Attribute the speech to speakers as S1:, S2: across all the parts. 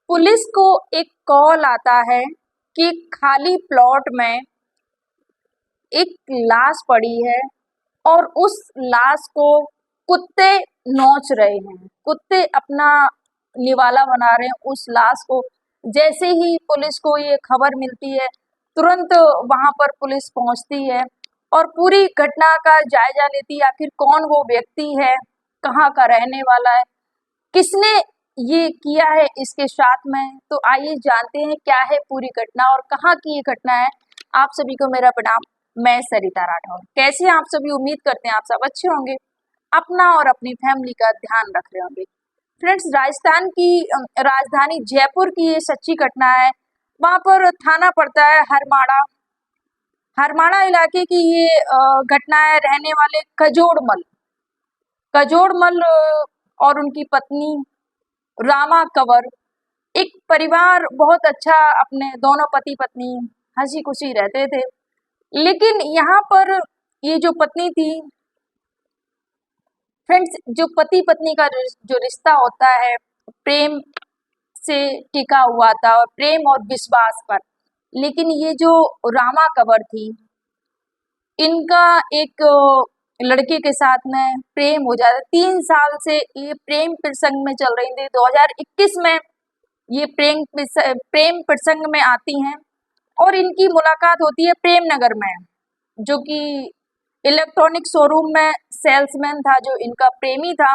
S1: Police को एक call आता है कि खाली प्लॉट में एक लाश पड़ी है और उस लाश को कुत्ते नोच रहे हैं। कुत्ते अपना निवाला बना रहे हैं उस लाश को। जैसे ही पुलिस को ये खबर मिलती है, तुरंत वहां पर पुलिस पहुंचती है और पूरी घटना का जायजा लेती है। आखिर कौन वो व्यक्ति है, कहाँ का रहने वाला है, किसने ये किया है इसके साथ में। तो आइए जानते हैं क्या है पूरी घटना और कहाँ की ये घटना है। आप सभी को मेरा प्रणाम, मैं सरिता राठौर। कैसे हैं आप सभी? उम्मीद करते हैं आप सब अच्छे होंगे, अपना और अपनी फैमिली का ध्यान रख रहे होंगे। फ्रेंड्स, राजस्थान की राजधानी जयपुर की ये सच्ची घटना है। वहां पर थाना पड़ता है हरमाड़ा। हरमाड़ा इलाके की ये घटना है। रहने वाले कजोड़मल और उनकी पत्नी रामा कंवर, एक परिवार बहुत अच्छा, अपने दोनों पति पत्नी हंसी खुशी रहते थे। लेकिन यहाँ पर ये जो पत्नी थी, फ्रेंड्स, जो पति पत्नी का जो रिश्ता होता है प्रेम से टिका हुआ था और प्रेम और विश्वास पर। लेकिन ये जो रामा कंवर थी, इनका एक लड़के के साथ में प्रेम हो जाता। 3 साल से ये प्रेम प्रसंग में चल रही थी। 2021 में ये प्रेम प्रसंग में आती हैं और इनकी मुलाकात होती है प्रेम नगर में, जो कि इलेक्ट्रॉनिक शोरूम में सेल्समैन था। जो इनका प्रेमी था,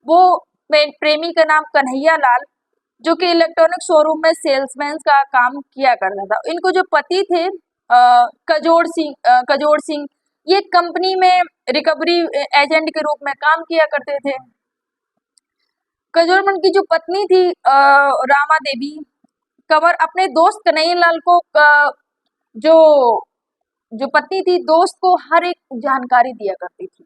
S1: वो प्रेमी का नाम कन्हैया लाल, जो कि इलेक्ट्रॉनिक शोरूम में सेल्समैन का काम किया करता था। इनको जो पति थे कजोड़ सिंह, ये कंपनी में रिकवरी एजेंट के रूप में काम किया करते थे। कजोड़मन की जो पत्नी थी रामा देवी कंवर, अपने दोस्त कन्हैया लाल को जो जो पत्नी थी, दोस्त को हर एक जानकारी दिया करती थी।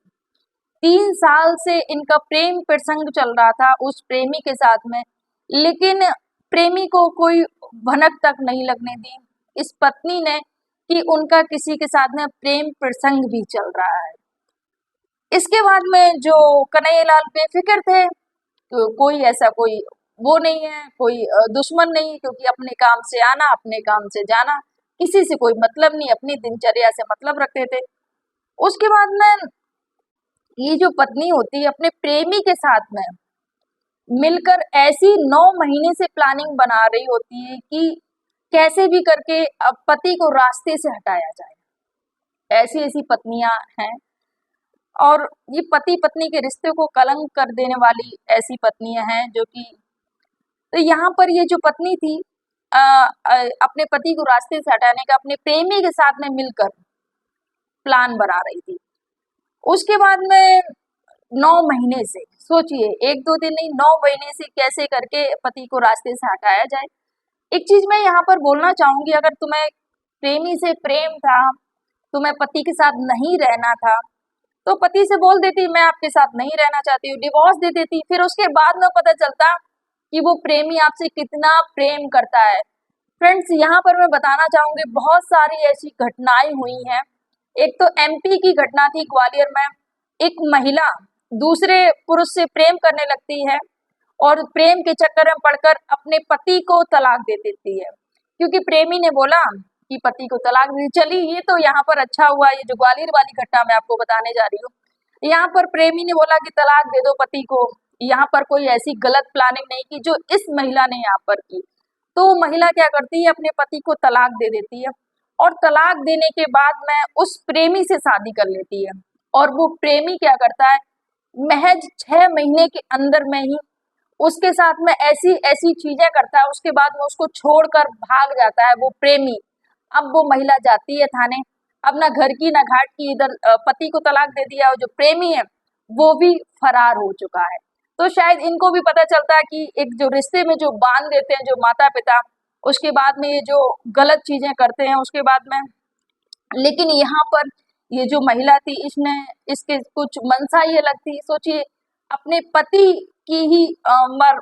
S1: 3 साल से इनका प्रेम प्रसंग चल रहा था उस प्रेमी के साथ में, लेकिन प्रेमी को कोई भनक तक नहीं लगने दी इस पत्नी ने कि उनका किसी के साथ में प्रेम प्रसंग भी चल रहा है। इसके बाद में जो कन्हैया लाल बेफिक्र थे, तो कोई वो नहीं है, कोई दुश्मन नहीं, क्योंकि अपने काम से आना, अपने काम से जाना, किसी से कोई मतलब नहीं, अपनी दिनचर्या से मतलब रखते थे। उसके बाद में ये जो पत्नी होती है, अपने प्रेमी के साथ में मिलकर ऐसी 9 महीने से प्लानिंग बना रही होती है कि कैसे भी करके अब पति को रास्ते से हटाया जाए। ऐसी ऐसी पत्नियां हैं और ये पति पत्नी के रिश्ते को कलंक कर देने वाली ऐसी पत्नियां हैं जो कि, तो यहाँ पर ये जो पत्नी थी अपने पति को रास्ते से हटाने का अपने प्रेमी के साथ में मिलकर प्लान बना रही थी। उसके बाद में 9 महीने से, सोचिए 1-2 दिन नहीं, 9 महीने से कैसे करके पति को रास्ते से हटाया जाए। एक चीज मैं यहाँ पर बोलना चाहूंगी, अगर तुम्हें प्रेमी से प्रेम था, तुम्हें पति के साथ नहीं रहना था, तो पति से बोल देती मैं आपके साथ नहीं रहना चाहती हूँ, डिवोर्स दे देती। फिर उसके बाद में पता चलता कि वो प्रेमी आपसे कितना प्रेम करता है। फ्रेंड्स, यहाँ पर मैं बताना चाहूंगी, बहुत सारी ऐसी घटनाएं हुई हैं। एक तो एमपी की घटना थी, ग्वालियर में एक महिला दूसरे पुरुष से प्रेम करने लगती है और प्रेम के चक्कर में पड़कर अपने पति को तलाक दे देती है, क्योंकि प्रेमी ने बोला कि पति को तलाक दी। चली, ये तो यहाँ पर अच्छा हुआ, ये जो ग्वालियर वाली घटना मैं आपको बताने जा रही हूँ, यहाँ पर प्रेमी ने बोला कि तलाक दे दो पति को। यहाँ पर कोई ऐसी गलत प्लानिंग नहीं की जो इस महिला ने यहाँ पर की। तो महिला क्या करती है, अपने पति को तलाक दे देती है और तलाक देने के बाद में उस प्रेमी से शादी कर लेती है। और वो प्रेमी क्या करता है, महज 6 महीने के अंदर में ही उसके साथ में ऐसी ऐसी चीजें करता है। उसके बाद में उसको छोड़कर भाग जाता है वो प्रेमी। अब वो महिला जाती है थाने, अब ना घर की ना घाट की, इधर पति को तलाक दे दिया और जो प्रेमी है वो भी फरार हो चुका है। तो शायद इनको भी पता चलता है कि एक जो रिश्ते में जो बांध देते हैं जो माता पिता, उसके बाद में ये जो गलत चीजें करते हैं उसके बाद में। लेकिन यहाँ पर ये जो महिला थी, इसके कुछ मंशा ये लगती, सोचिए अपने पति की ही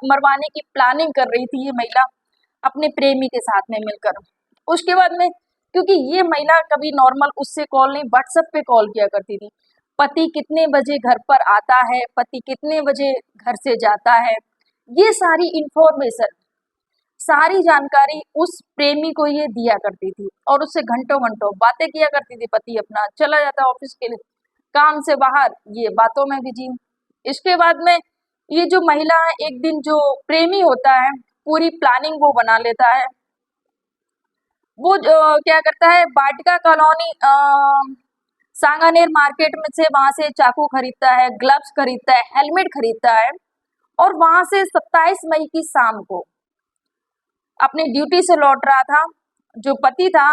S1: मरवाने की प्लानिंग कर रही थी ये महिला अपने प्रेमी के साथ में मिलकर। उसके बाद में, क्योंकि ये महिला कभी नॉर्मल उससे कॉल नहीं, व्हाट्सएप पे कॉल किया करती थी। पति कितने बजे घर पर आता है, पति कितने बजे घर से जाता है, ये सारी इंफॉर्मेशन सारी जानकारी उस प्रेमी को ये दिया करती थी और उससे घंटों घंटों बातें किया करती थी। पति अपना चला जाता ऑफिस के लिए, काम से बाहर, ये बातों में बिजी। इसके बाद में ये जो महिला है, एक दिन जो प्रेमी होता है पूरी प्लानिंग वो बना लेता है। वो क्या करता है, वाटिका कॉलोनी सांगानेर मार्केट में से वहां से चाकू खरीदता है, ग्लव्स खरीदता है, हेलमेट खरीदता है और वहां से 27 मई की शाम को अपनी ड्यूटी से लौट रहा था। जो पति था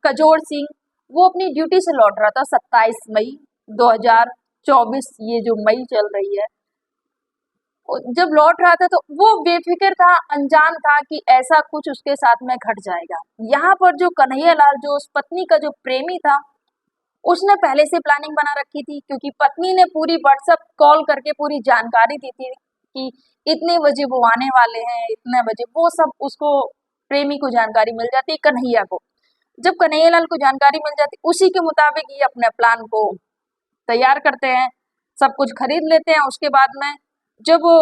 S1: कजोर सिंह, वो अपनी ड्यूटी से लौट रहा था 27 मई 2024, ये जो मई चल रही है, जब लौट रहा था तो वो बेफिक्र था, अनजान था कि ऐसा कुछ उसके साथ में घट जाएगा। यहाँ पर जो कन्हैया लाल, जो उस पत्नी का जो प्रेमी था, उसने पहले से प्लानिंग बना रखी थी, क्योंकि पत्नी ने पूरी व्हाट्सएप कॉल करके पूरी जानकारी दी थी कि इतने बजे वो आने वाले हैं, इतने बजे, वो सब उसको प्रेमी को जानकारी मिल जाती कन्हैया को। जब कन्हैया लाल को जानकारी मिल जाती, उसी के मुताबिक ये अपने प्लान को तैयार करते हैं, सब कुछ खरीद लेते हैं। उसके बाद में जब वो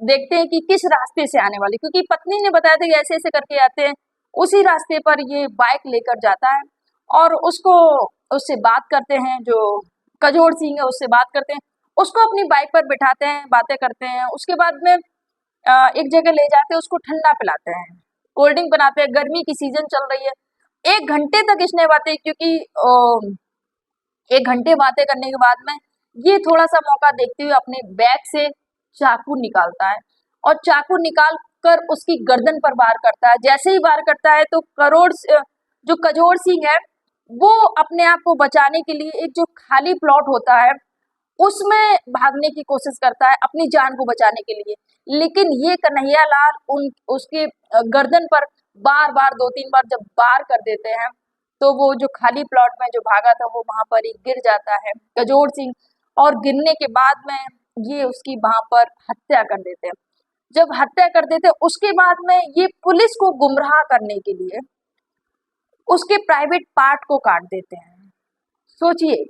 S1: देखते हैं कि किस रास्ते से आने वाले, क्योंकि पत्नी ने बताया था कि ऐसे ऐसे करके आते हैं, उसी रास्ते पर ये बाइक लेकर जाता है और उससे बात करते हैं, जो कजोर सिंह है उससे बात करते हैं, उसको अपनी बाइक पर बिठाते हैं, बातें करते हैं। उसके बाद में एक जगह ले जाते हैं, उसको ठंडा पिलाते हैं, कोल्ड ड्रिंक बनाते हैं, गर्मी की सीजन चल रही है। 1 घंटे तक इसने बातें, क्योंकि 1 घंटे बातें करने के बाद में ये थोड़ा सा मौका देखते हुए अपने बैग से चाकू निकालता है और चाकू निकाल कर उसकी गर्दन पर वार करता है। जैसे ही वार करता है तो जो कजोर सिंह है, वो अपने आप को बचाने के लिए एक जो खाली प्लॉट होता है उसमें भागने की कोशिश करता है अपनी जान को बचाने के लिए। लेकिन ये कन्हैया लाल उसके गर्दन पर बार बार 2-3 बार जब वार कर देते हैं, तो वो जो खाली प्लॉट में जो भागा था वो वहां पर ही गिर जाता है कजोर सिंह, और गिरने के बाद में ये उसकी वहां पर हत्या कर देते हैं। जब हत्या कर देते हैं, उसके बाद में ये पुलिस को गुमराह करने के लिए उसके प्राइवेट पार्ट को काट देते हैं। सोचिए,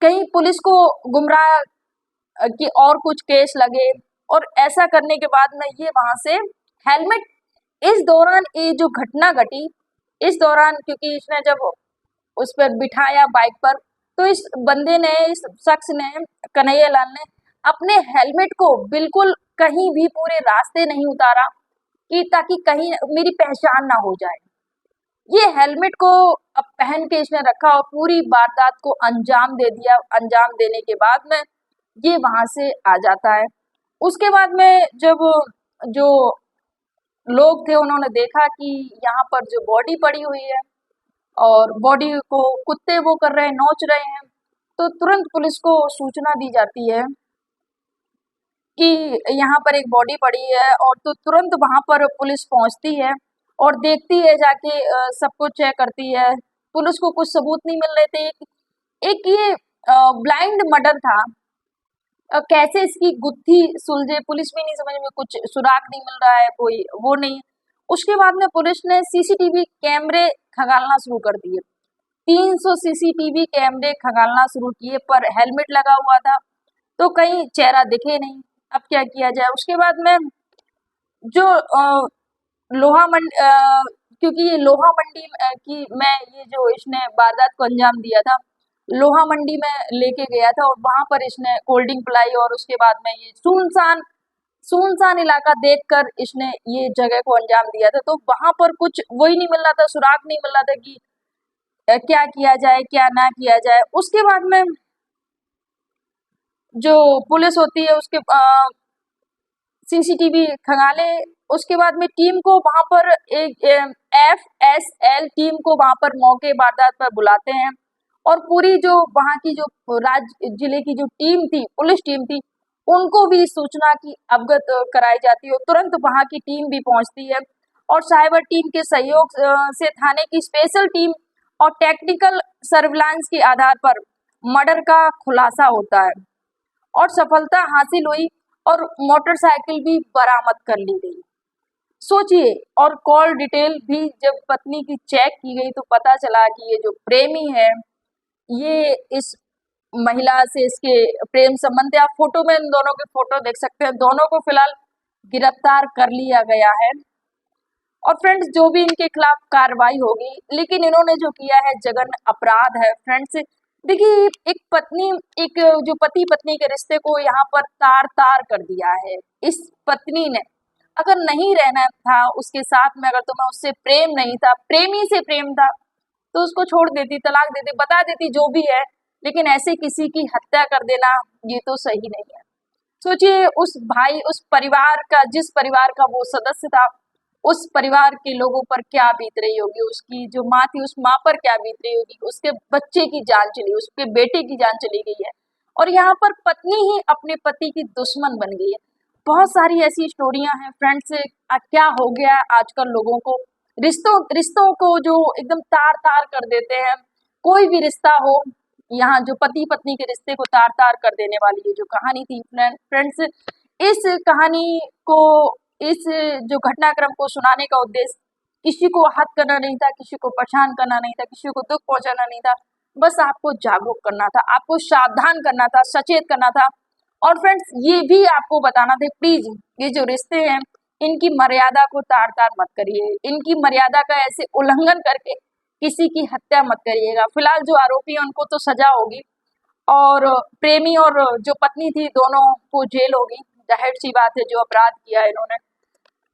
S1: कहीं पुलिस को गुमराह कि और कुछ केस लगे, और ऐसा करने के बाद में ये वहां से हेलमेट, इस दौरान ये जो घटना घटी, इस दौरान क्योंकि इसने जब उस पर बिठाया बाइक पर, तो इस बंदे ने, इस शख्स ने, कन्हैया लाल ने अपने हेलमेट को बिल्कुल कहीं भी पूरे रास्ते नहीं उतारा कि ताकि कहीं मेरी पहचान ना हो जाए। ये हेलमेट को अब पहन के इसने रखा और पूरी वारदात को अंजाम दे दिया। अंजाम देने के बाद में ये वहां से आ जाता है। उसके बाद में जब जो लोग थे उन्होंने देखा कि यहाँ पर जो बॉडी पड़ी हुई है और बॉडी को कुत्ते वो कर रहे हैं, नोच रहे हैं, तो तुरंत पुलिस को सूचना दी जाती है कि यहाँ पर एक बॉडी पड़ी है, और तो तुरंत वहां पर पुलिस पहुंचती है और देखती है जाके, सब कुछ चेक करती है। पुलिस को कुछ सबूत नहीं मिल रहे थे। एक ये ब्लाइंड मर्डर था, कैसे इसकी गुत्थी सुलझे पुलिस भी नहीं समझ में, कुछ सुराग नहीं मिल रहा है, कोई वो नहीं। उसके बाद में पुलिस ने सीसीटीवी कैमरे खंगालना शुरू कर दिए। 300 सीसीटीवी कैमरे खंगालना शुरू किए, पर हेलमेट लगा हुआ था तो कहीं चेहरा दिखे नहीं। अब क्या किया जाए? उसके बाद में जो लोहा मंडी, क्योंकि ये लोहा मंडी की मैं, ये जो इसने वारदात को अंजाम दिया था, लोहा मंडी में लेके गया था और वहां पर इसने कोल्ड ड्रिंक पिलाई, और उसके बाद में ये सुनसान सुनसान इलाका देखकर इसने ये जगह को अंजाम दिया था। तो वहां पर कुछ वही नहीं मिल रहा था, सुराग नहीं मिल रहा था कि क्या किया जाए क्या ना किया जाए। उसके बाद में जो पुलिस होती है उसके सीसीटीवी खंगाले। उसके बाद में टीम को वहां पर एक FSL टीम को वहां पर मौके वारदात पर बुलाते हैं, और पूरी जो वहां की जो राज्य जिले की जो टीम थी, पुलिस टीम थी, उनको भी सूचना की अवगत कराई जाती है। तुरंत वहां की टीम भी पहुंचती है और साइबर टीम के सहयोग से थाने की स्पेशल टीम और टेक्निकल सर्विलांस के आधार पर मर्डर का खुलासा होता है और सफलता हासिल हुई और मोटरसाइकिल भी बरामद कर ली गई। सोचिए, और कॉल डिटेल भी जब पत्नी की चेक की गई तो पता चला कि ये जो प्रेमी है, ये इस महिला से इसके प्रेम संबंध है। आप फोटो में इन दोनों के फोटो देख सकते हैं। दोनों को फिलहाल गिरफ्तार कर लिया गया है और फ्रेंड्स जो भी इनके खिलाफ कार्रवाई होगी, लेकिन इन्होंने जो किया है जघन्य अपराध है फ्रेंड्स। देखिए एक पत्नी, एक जो पति पत्नी के रिश्ते को यहाँ पर तार तार कर दिया है। इस पत्नी ने अगर नहीं रहना था उसके साथ में, अगर तुम्हें उससे प्रेम नहीं था, प्रेमी से प्रेम था, तो उसको छोड़ देती, तलाक देती, बता देती जो भी है। लेकिन ऐसे किसी की हत्या कर देना ये तो सही नहीं है। सोचिए उस भाई, उस परिवार का, जिस परिवार का वो सदस्य था, उस परिवार के लोगों पर क्या बीत रही होगी, उसकी जो माँ थी उस माँ पर क्या बीत रही होगी, उसके बच्चे की जान चली, उसके बेटे की जान चली गई है, और यहाँ पर पत्नी ही अपने पति की दुश्मन बन गई है। बहुत सारी ऐसी स्टोरियां हैं फ्रेंड्स। क्या हो गया है आजकल लोगों को, रिश्तों रिश्तों को जो एकदम तार तार कर देते हैं। कोई भी रिश्ता हो, यहाँ जो पति पत्नी के रिश्ते को तार तार कर देने वाली ये जो कहानी थी फ्रेंड्स, इस कहानी को, इस जो घटनाक्रम को सुनाने का उद्देश्य किसी को आहत करना नहीं था, किसी को परेशान करना नहीं था, किसी को दुख पहुंचाना नहीं था, बस आपको जागरूक करना था, आपको सावधान करना था, सचेत करना था। और फ्रेंड्स ये भी आपको बताना था, प्लीज ये जो रिश्ते हैं इनकी मर्यादा को तार तार मत करिए, इनकी मर्यादा का ऐसे उल्लंघन करके किसी की हत्या मत करिएगा। फिलहाल जो आरोपी है उनको तो सजा होगी, और प्रेमी और जो पत्नी थी दोनों को जेल होगी, जाहिर सी बात है जो अपराध किया है इन्होंने।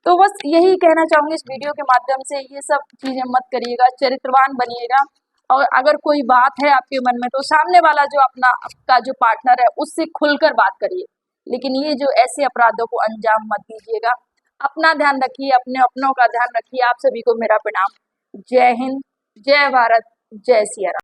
S1: तो बस यही कहना चाहूंगी इस वीडियो के माध्यम से, ये सब चीजें मत करिएगा, चरित्रवान बनिएगा। और अगर कोई बात है आपके मन में तो सामने वाला जो अपना आपका जो पार्टनर है उससे खुलकर बात करिए, लेकिन ये जो ऐसे अपराधों को अंजाम मत दीजिएगा। अपना ध्यान रखिए, अपने अपनों का ध्यान रखिए। आप सभी को मेरा प्रणाम। जय हिंद, जय भारत, जय सिया राम।